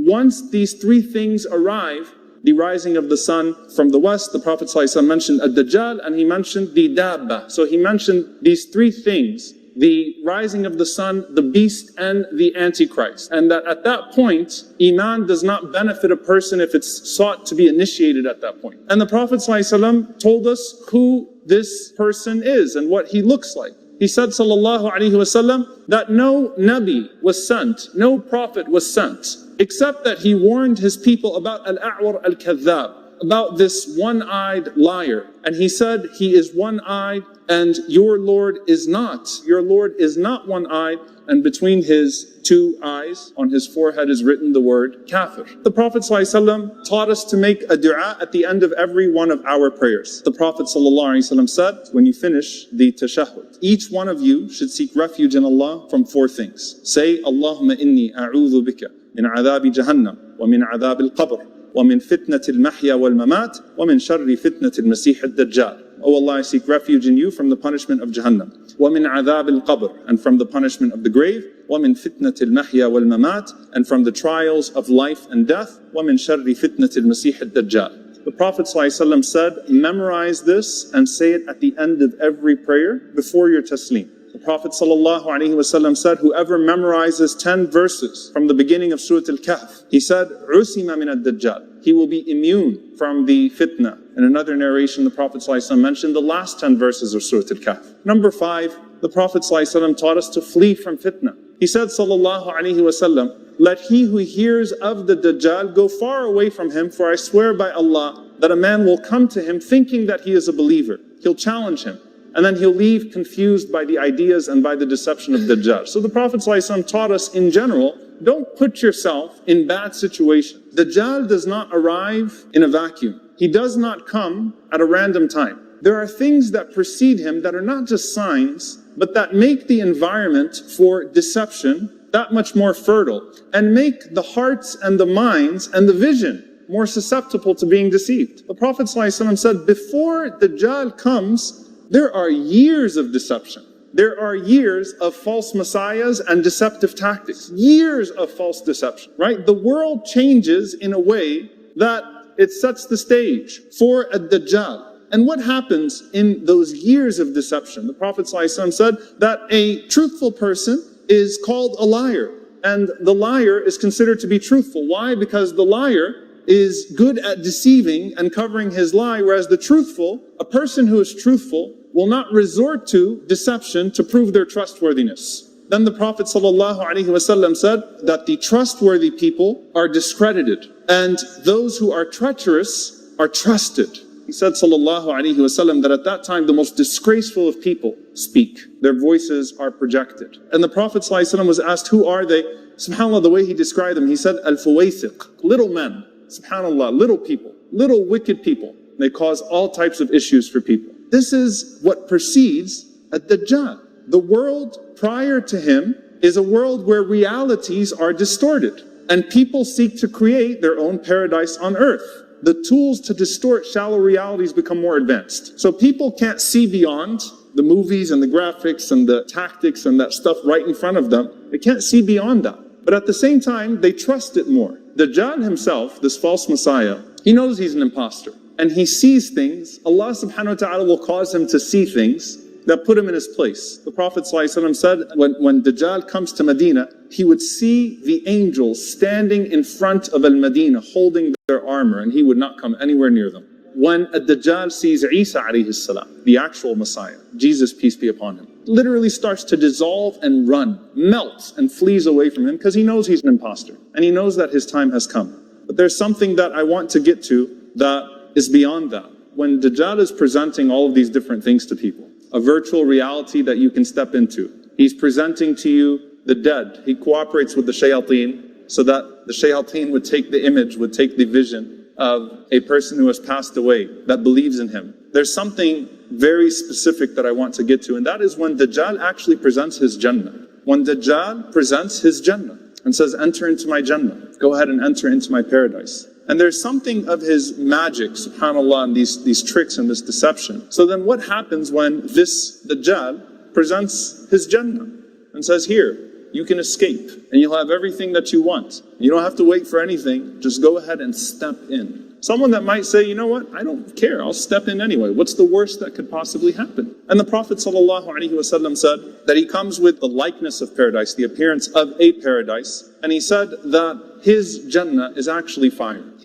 once these three things arrive, the rising of the sun from the west, the Prophet ﷺ mentioned DAJJAL, and he mentioned the Dabba. So he mentioned these three things: the rising of the sun, the beast, and the Antichrist. And that at that point, Iman does not benefit a person if it's sought to be initiated at that point. And the Prophet ﷺ told us who this person is and what he looks like. He said, sallallahu alaihi wasallam, that no Nabi was sent, no Prophet was sent, except that he warned his people about Al-A'war Al-Kadhab, about this one-eyed liar. And he said, he is one-eyed, and your Lord is not. Your Lord is not one-eyed, and between his two eyes, on his forehead is written the word kafir. The Prophet ﷺ taught us to make a dua at the end of every one of our prayers. The Prophet ﷺ said, when you finish the tashahhud, each one of you should seek refuge in Allah from four things. Say, Allahumma inni a'udhu bika min adhabi jahannam, wa min adhab al-qabr, wa min fitnati al-mahya wal-mamat, wa min sharri fitnati al-masih al-dajjal. O Allah, I seek refuge in you from the punishment of Jahannam, wa min adhab al-qabr, and from the punishment of the grave, wa min fitnati al-mahya wal-mamat, and from the trials of life and death, wa min sharri fitnati al-masih al-dajjal. The Prophet ﷺ said, memorize this and say it at the end of every prayer before your taslim. The Prophet ﷺ said, whoever memorizes 10 verses from the beginning of Surah Al-Kahf, he said, Usima min ad-Dajjal, he will be immune from the fitna. In another narration, the Prophet ﷺ mentioned the last 10 verses of Surah Al-Kahf. Number 5, the Prophet ﷺ taught us to flee from fitna. He said, sallallahu alaihi wasallam, let he who hears of the Dajjal go far away from him, for I swear by Allah that a man will come to him thinking that he is a believer. He'll challenge him, and then he'll leave confused by the ideas and by the deception of Dajjal. So the Prophet ﷺ taught us in general, don't put yourself in bad situations. Dajjal does not arrive in a vacuum. He does not come at a random time. There are things that precede him that are not just signs, but that make the environment for deception that much more fertile, and make the hearts and the minds and the vision more susceptible to being deceived. The Prophet ﷺ said, before Dajjal comes, there are years of deception. There are years of false messiahs and deceptive tactics. Years of false deception, right? The world changes in a way that it sets the stage for a Dajjal. And what happens in those years of deception? The Prophet ﷺ said that a truthful person is called a liar, and the liar is considered to be truthful. Why? Because the liar is good at deceiving and covering his lie, whereas the truthful, a person who is truthful, will not resort to deception to prove their trustworthiness. Then the Prophet ﷺ said that the trustworthy people are discredited, and those who are treacherous are trusted. He said, sallallahu alaihi wasallam, that at that time the most disgraceful of people speak. Their voices are projected. And the Prophet ﷺ was asked, who are they? SubhanAllah, the way he described them, he said, al-fuwaythiq, little men. SubhanAllah, little people, little wicked people. They cause all types of issues for people. This is what precedes ad-Dajjal. The world prior to him is a world where realities are distorted, and people seek to create their own paradise on earth. The tools to distort shallow realities become more advanced. So people can't see beyond the movies and the graphics and the tactics and that stuff right in front of them. They can't see beyond that. But at the same time, they trust it more. Dajjal himself, this false messiah, he knows he's an imposter. And he sees things. Allah subhanahu wa ta'ala will cause him to see things that put him in his place. The Prophet ﷺ said when Dajjal comes to Medina, he would see the angels standing in front of Al-Medina holding their armor, and he would not come anywhere near them. When Dajjal sees Isa alayhi salam, the actual Messiah, Jesus peace be upon him, literally starts to dissolve and run, melts and flees away from him because he knows he's an imposter and he knows that his time has come. But there's something that I want to get to that is beyond that. When Dajjal is presenting all of these different things to people, a virtual reality that you can step into. He's presenting to you the dead. He cooperates with the shayateen so that the shayateen would take the image, would take the vision of a person who has passed away that believes in him. There's something very specific that I want to get to, and that is when Dajjal actually presents his Jannah. When Dajjal presents his Jannah and says, enter into my Jannah, go ahead and enter into my paradise. And there's something of his magic, subhanAllah, and these tricks and this deception. So then what happens when this Dajjal presents his Jannah and says, here, you can escape and you'll have everything that you want. You don't have to wait for anything. Just go ahead and step in. Someone that might say, you know what, I don't care, I'll step in anyway. What's the worst that could possibly happen? And the Prophet ﷺ said that he comes with the likeness of paradise, the appearance of a paradise, and he said that his Jannah is actually fire.